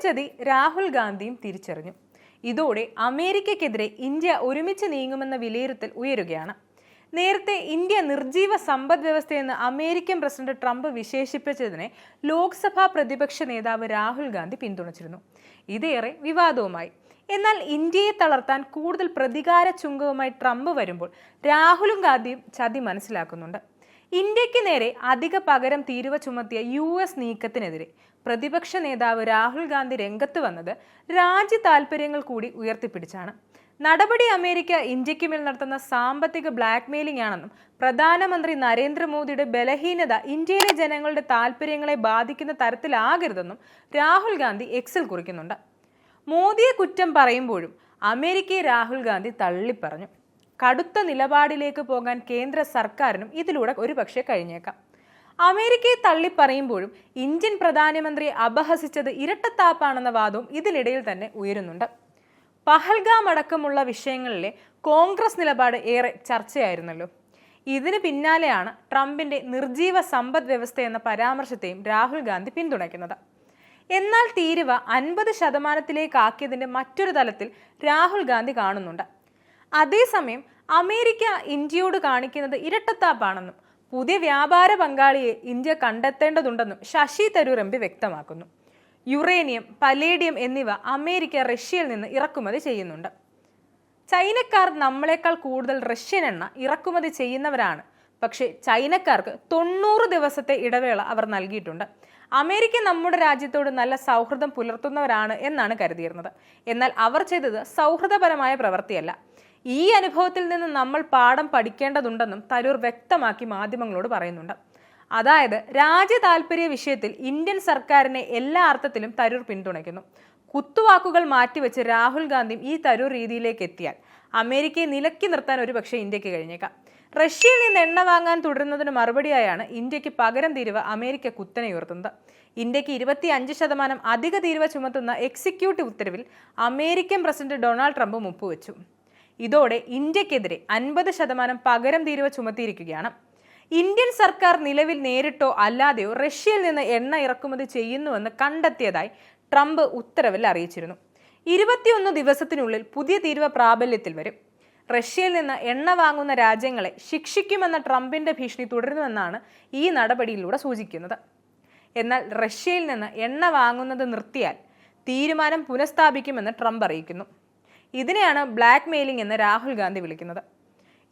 പൊളിച്ചതി രാഹുൽ ഗാന്ധിയും തിരിച്ചറിഞ്ഞു. ഇതോടെ അമേരിക്കയ്ക്കെതിരെ ഇന്ത്യ ഒരുമിച്ച് നീങ്ങുമെന്ന വിലയിരുത്തൽ ഉയരുകയാണ്. നേരത്തെ ഇന്ത്യ നിർജീവ സമ്പദ് വ്യവസ്ഥയെന്ന് അമേരിക്കൻ പ്രസിഡന്റ് ട്രംപ് വിശേഷിപ്പിച്ചതിനെ ലോക്സഭാ പ്രതിപക്ഷ നേതാവ് രാഹുൽ ഗാന്ധി പിന്തുണച്ചിരുന്നു. ഇതേറെ വിവാദവുമായി. എന്നാൽ ഇന്ത്യയെ തളർത്താൻ കൂടുതൽ പ്രതികാര ചുങ്കവുമായി ട്രംപ് വരുമ്പോൾ രാഹുലും ഗാന്ധിയും ചതി മനസ്സിലാക്കുന്നുണ്ട്. ഇന്ത്യക്ക് നേരെ അധിക പകരം തീരുവ ചുമത്തിയ US നീക്കത്തിനെതിരെ പ്രതിപക്ഷ നേതാവ് രാഹുൽ ഗാന്ധി രംഗത്ത് വന്നത് രാജ്യ താൽപര്യങ്ങൾ കൂടി ഉയർത്തിപ്പിടിച്ചാണ്. നടപടി അമേരിക്ക ഇന്ത്യക്ക് മേൽ നടത്തുന്ന സാമ്പത്തിക ബ്ലാക്ക്മെയിലിംഗ് ആണെന്നും പ്രധാനമന്ത്രി നരേന്ദ്രമോദിയുടെ ബലഹീനത ഇന്ത്യയിലെ ജനങ്ങളുടെ താൽപര്യങ്ങളെ ബാധിക്കുന്ന തരത്തിലാകരുതെന്നും രാഹുൽ ഗാന്ധി എക്സിൽ കുറിക്കുന്നുണ്ട്. മോദിയെ കുറ്റം പറയുമ്പോഴും അമേരിക്കയെ രാഹുൽ ഗാന്ധി തള്ളിപ്പറഞ്ഞു. കടുത്ത നിലപാടിലേക്ക് പോകാൻ കേന്ദ്ര സർക്കാരിനും ഇതിലൂടെ ഒരുപക്ഷെ കഴിഞ്ഞേക്കാം. അമേരിക്കയെ തള്ളിപ്പറയുമ്പോഴും ഇന്ത്യൻ പ്രധാനമന്ത്രിയെ അപഹസിച്ചത് ഇരട്ടത്താപ്പാണെന്ന വാദവും ഇതിനിടയിൽ തന്നെ ഉയരുന്നുണ്ട്. പഹൽഗാം അടക്കമുള്ള വിഷയങ്ങളിലെ കോൺഗ്രസ് നിലപാട് ഏറെ ചർച്ചയായിരുന്നല്ലോ. ഇതിന് പിന്നാലെയാണ് ട്രംപിന്റെ നിർജീവ സമ്പദ് വ്യവസ്ഥ എന്ന പരാമർശത്തെയും രാഹുൽ ഗാന്ധി പിന്തുണയ്ക്കുന്നത്. എന്നാൽ തീരുവ 50% മറ്റൊരു തലത്തിൽ രാഹുൽ ഗാന്ധി കാണുന്നുണ്ട്. അതേസമയം അമേരിക്ക ഇന്ത്യയോട് കാണിക്കുന്നത് ഇരട്ടത്താപ്പാണെന്നും പുതിയ വ്യാപാര പങ്കാളിയെ ഇന്ത്യ കണ്ടെത്തേണ്ടതുണ്ടെന്നും ശശി തരൂർ MP വ്യക്തമാക്കുന്നു. യുറേനിയം, പലേഡിയം എന്നിവ അമേരിക്ക റഷ്യയിൽ നിന്ന് ഇറക്കുമതി ചെയ്യുന്നുണ്ട്. ചൈനക്കാർ നമ്മളെക്കാൾ കൂടുതൽ റഷ്യൻ എണ്ണ ഇറക്കുമതി ചെയ്യുന്നവരാണ്. പക്ഷേ ചൈനക്കാർക്ക് 90 ദിവസത്തെ ഇടവേള അവർ നൽകിയിട്ടുണ്ട്. അമേരിക്ക നമ്മുടെ രാജ്യത്തോട് നല്ല സൗഹൃദം പുലർത്തുന്നവരാണ് എന്നാണ് കരുതിയിരുന്നത്. എന്നാൽ അവർ ചെയ്തത് സൗഹൃദപരമായ പ്രവൃത്തിയല്ല. ഈ അനുഭവത്തിൽ നിന്ന് നമ്മൾ പാഠം പഠിക്കേണ്ടതുണ്ടെന്നും തരൂർ വ്യക്തമാക്കി മാധ്യമങ്ങളോട് പറയുന്നുണ്ട്. അതായത് രാജ്യ താൽപര്യ വിഷയത്തിൽ ഇന്ത്യൻ സർക്കാരിനെ എല്ലാ അർത്ഥത്തിലും തരൂർ പിന്തുണയ്ക്കുന്നു. കുത്തുവാക്കുകൾ മാറ്റിവെച്ച് രാഹുൽ ഗാന്ധിയും ഈ തരൂർ രീതിയിലേക്ക് എത്തിയാൽ അമേരിക്കയെ നിലക്കി നിർത്താൻ ഒരുപക്ഷെ ഇന്ത്യക്ക് കഴിഞ്ഞേക്കാം. റഷ്യയിൽ നിന്ന് എണ്ണ വാങ്ങാൻ തുടരുന്നതിന് മറുപടിയായാണ് ഇന്ത്യക്ക് പകരം തീരുവ അമേരിക്ക കുത്തനെ ഉയർത്തുന്നത്. ഇന്ത്യക്ക് 25% അധിക തീരുവ ചുമത്തുന്ന എക്സിക്യൂട്ടീവ് ഉത്തരവിൽ അമേരിക്കൻ പ്രസിഡന്റ് ഡൊണാൾഡ് ട്രംപ് ഒപ്പുവെച്ചു. ഇതോടെ ഇന്ത്യക്കെതിരെ 50% പകരം തീരുവ ചുമത്തിയിരിക്കുകയാണ്. ഇന്ത്യൻ സർക്കാർ നിലവിൽ നേരിട്ടോ അല്ലാതെയോ റഷ്യയിൽ നിന്ന് എണ്ണ ഇറക്കുമതി ചെയ്യുന്നുവെന്ന് കണ്ടെത്തിയതായി ട്രംപ് ഉത്തരവിൽ അറിയിച്ചിരുന്നു. 21 ദിവസത്തിനുള്ളിൽ പുതിയ തീരുവ പ്രാബല്യത്തിൽ വരും. റഷ്യയിൽ നിന്ന് എണ്ണ വാങ്ങുന്ന രാജ്യങ്ങളെ ശിക്ഷിക്കുമെന്ന ട്രംപിന്റെ ഭീഷണി തുടരുന്നുവെന്നാണ് ഈ നടപടിയിലൂടെ സൂചിക്കുന്നത്. എന്നാൽ റഷ്യയിൽ നിന്ന് എണ്ണ വാങ്ങുന്നത് നിർത്തിയാൽ തീരുമാനം പുനഃസ്ഥാപിക്കുമെന്ന് ട്രംപ് അറിയിക്കുന്നു. ഇതിനെയാണ് ബ്ലാക്ക് മെയിലിംഗ് എന്ന് രാഹുൽ ഗാന്ധി വിളിക്കുന്നത്.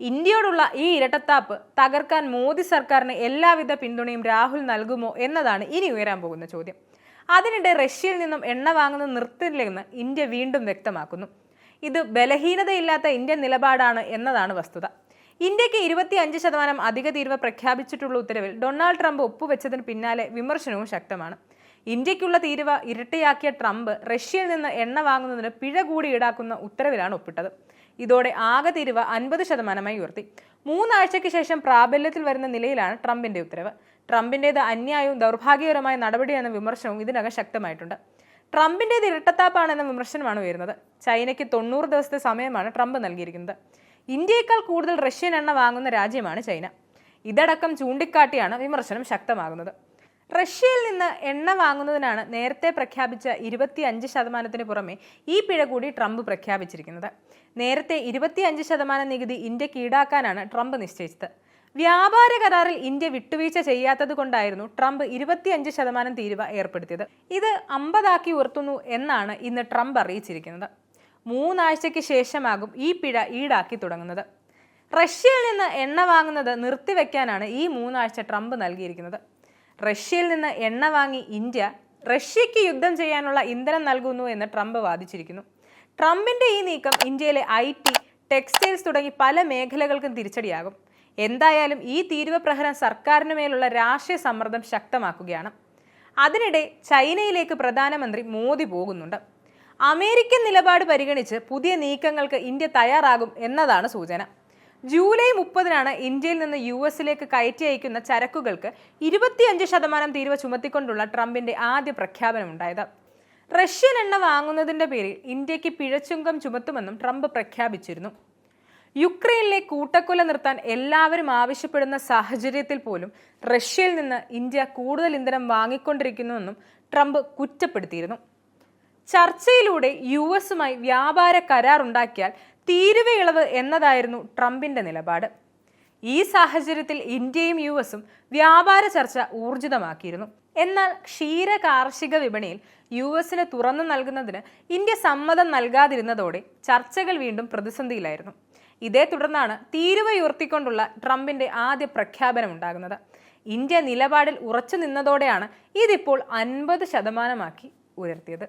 ഇന്ത്യയോടുള്ള ഈ ഇരട്ടത്താപ്പ് തകർക്കാൻ മോദി സർക്കാരിന് എല്ലാവിധ പിന്തുണയും രാഹുൽ നൽകുമോ എന്നതാണ് ഇനി ഉയരാൻ പോകുന്ന ചോദ്യം. അതിനിടെ റഷ്യയിൽ നിന്നും എണ്ണ വാങ്ങുന്നത് നിർത്തില്ലെന്ന് ഇന്ത്യ വീണ്ടും വ്യക്തമാക്കുന്നു. ഇത് ബലഹീനതയില്ലാത്ത ഇന്ത്യൻ നിലപാടാണ് എന്നതാണ് വസ്തുത. ഇന്ത്യക്ക് 25% അധിക തീരുവ പ്രഖ്യാപിച്ചിട്ടുള്ള ഉത്തരവിൽ ഡൊണാൾഡ് ട്രംപ് ഒപ്പുവെച്ചതിന് പിന്നാലെ വിമർശനവും ശക്തമാണ്. ഇന്ത്യക്കുള്ള തീരുവ ഇരട്ടിയാക്കിയ ട്രംപ് റഷ്യയിൽ നിന്ന് എണ്ണ വാങ്ങുന്നതിന് പിഴ കൂടി ഈടാക്കുന്ന ഉത്തരവിലാണ് ഒപ്പിട്ടത്. ഇതോടെ ആകെ തീരുവ 50% ഉയർത്തി. 3 ആഴ്ചയ്ക്ക് ശേഷം പ്രാബല്യത്തിൽ വരുന്ന നിലയിലാണ് ട്രംപിന്റെ ഉത്തരവ്. ട്രംപിന്റേത് അന്യായവും ദൗർഭാഗ്യകരമായ നടപടിയെന്ന വിമർശനവും ഇതിനകം ശക്തമായിട്ടുണ്ട്. ട്രംപിന്റേത് ഇരട്ടത്താപ്പാണെന്ന വിമർശനമാണ് ഉയരുന്നത്. ചൈനയ്ക്ക് 90 ദിവസത്തെ സമയമാണ് ട്രംപ് നൽകിയിരിക്കുന്നത്. ഇന്ത്യയേക്കാൾ കൂടുതൽ റഷ്യൻ എണ്ണ വാങ്ങുന്ന രാജ്യമാണ് ചൈന. ഇതടക്കം ചൂണ്ടിക്കാട്ടിയാണ് വിമർശനം ശക്തമാകുന്നത്. റഷ്യയിൽ നിന്ന് എണ്ണ വാങ്ങുന്നതിനാണ് നേരത്തെ പ്രഖ്യാപിച്ച 25%-ന് പുറമെ ഈ പിഴ കൂടി ട്രംപ് പ്രഖ്യാപിച്ചിരിക്കുന്നത്. നേരത്തെ 25% നികുതി ഇന്ത്യക്ക് ഈടാക്കാനാണ് ട്രംപ് നിശ്ചയിച്ചത്. വ്യാപാര കരാറിൽ ഇന്ത്യ വിട്ടുവീഴ്ച ചെയ്യാത്തത് കൊണ്ടായിരുന്നു ട്രംപ് 25% തീരുവ ഏർപ്പെടുത്തിയത്. ഇത് 50 ഉയർത്തുന്നു എന്നാണ് ഇന്ന് ട്രംപ് അറിയിച്ചിരിക്കുന്നത്. 3 ആഴ്ചയ്ക്ക് ശേഷമാകും ഈ പിഴ ഈടാക്കി തുടങ്ങുന്നത്. റഷ്യയിൽ നിന്ന് എണ്ണ വാങ്ങുന്നത് നിർത്തിവെക്കാനാണ് ഈ 3 ആഴ്ച ട്രംപ് നൽകിയിരിക്കുന്നത്. റഷ്യയിൽ നിന്ന് എണ്ണ വാങ്ങി ഇന്ത്യ റഷ്യയ്ക്ക് യുദ്ധം ചെയ്യാനുള്ള ഇന്ധനം നൽകുന്നു എന്ന് ട്രംപ് വാദിച്ചിരിക്കുന്നു. ട്രംപിന്റെ ഈ നീക്കം ഇന്ത്യയിലെ IT, ടെക്സ്റ്റൈൽസ് തുടങ്ങി പല മേഖലകൾക്കും തിരിച്ചടിയാകും. എന്തായാലും ഈ തീരുവ പ്രഹരം സർക്കാരിന് മേലുള്ള രാഷ്ട്രീയ സമ്മർദ്ദം ശക്തമാക്കുകയാണ്. അതിനിടെ ചൈനയിലേക്ക് പ്രധാനമന്ത്രി മോദി പോകുന്നുണ്ട്. അമേരിക്കൻ നിലപാട് പരിഗണിച്ച് പുതിയ നീക്കങ്ങൾക്ക് ഇന്ത്യ തയ്യാറാകും എന്നതാണ് സൂചന. ജൂലൈ 30-നാണ് ഇന്ത്യയിൽ നിന്ന് US-ലേക്ക് കയറ്റി അയക്കുന്ന ചരക്കുകൾക്ക് 25% തീരുവ ചുമത്തിക്കൊണ്ടുള്ള ട്രംപിന്റെ ആദ്യ പ്രഖ്യാപനമുണ്ടായത്. റഷ്യൻ എണ്ണ വാങ്ങുന്നതിന്റെ പേരിൽ ഇന്ത്യക്ക് പിഴച്ചുങ്കം ചുമത്തുമെന്നും ട്രംപ് പ്രഖ്യാപിച്ചിരുന്നു. യുക്രൈനിലെ കൂട്ടക്കൊല നിർത്താൻ എല്ലാവരും ആവശ്യപ്പെടുന്ന സാഹചര്യത്തിൽ പോലും റഷ്യയിൽ നിന്ന് ഇന്ത്യ കൂടുതൽ ഇന്ധനം വാങ്ങിക്കൊണ്ടിരിക്കുന്നുവെന്നും ട്രംപ് കുറ്റപ്പെടുത്തിയിരുന്നു. ചർച്ചയിലൂടെ US-ഉമായി വ്യാപാര കരാർ ഉണ്ടാക്കിയാൽ തീരുവ ഇളവ് എന്നതായിരുന്നു ട്രംപിന്റെ നിലപാട്. ഈ സാഹചര്യത്തിൽ ഇന്ത്യയും US-ഉം വ്യാപാര ചർച്ച ഊർജിതമാക്കിയിരുന്നു. എന്നാൽ ക്ഷീര കാർഷിക വിപണിയിൽ US-ന് തുറന്നു നൽകുന്നതിന് ഇന്ത്യ സമ്മതം നൽകാതിരുന്നതോടെ ചർച്ചകൾ വീണ്ടും പ്രതിസന്ധിയിലായിരുന്നു. ഇതേ തുടർന്നാണ് തീരുവ ഉയർത്തിക്കൊണ്ടുള്ള ട്രംപിന്റെ ആദ്യ പ്രഖ്യാപനം ഉണ്ടാകുന്നത്. ഇന്ത്യ നിലപാടിൽ ഉറച്ചു നിന്നതോടെയാണ് ഇതിപ്പോൾ 50% ഉയർത്തിയത്.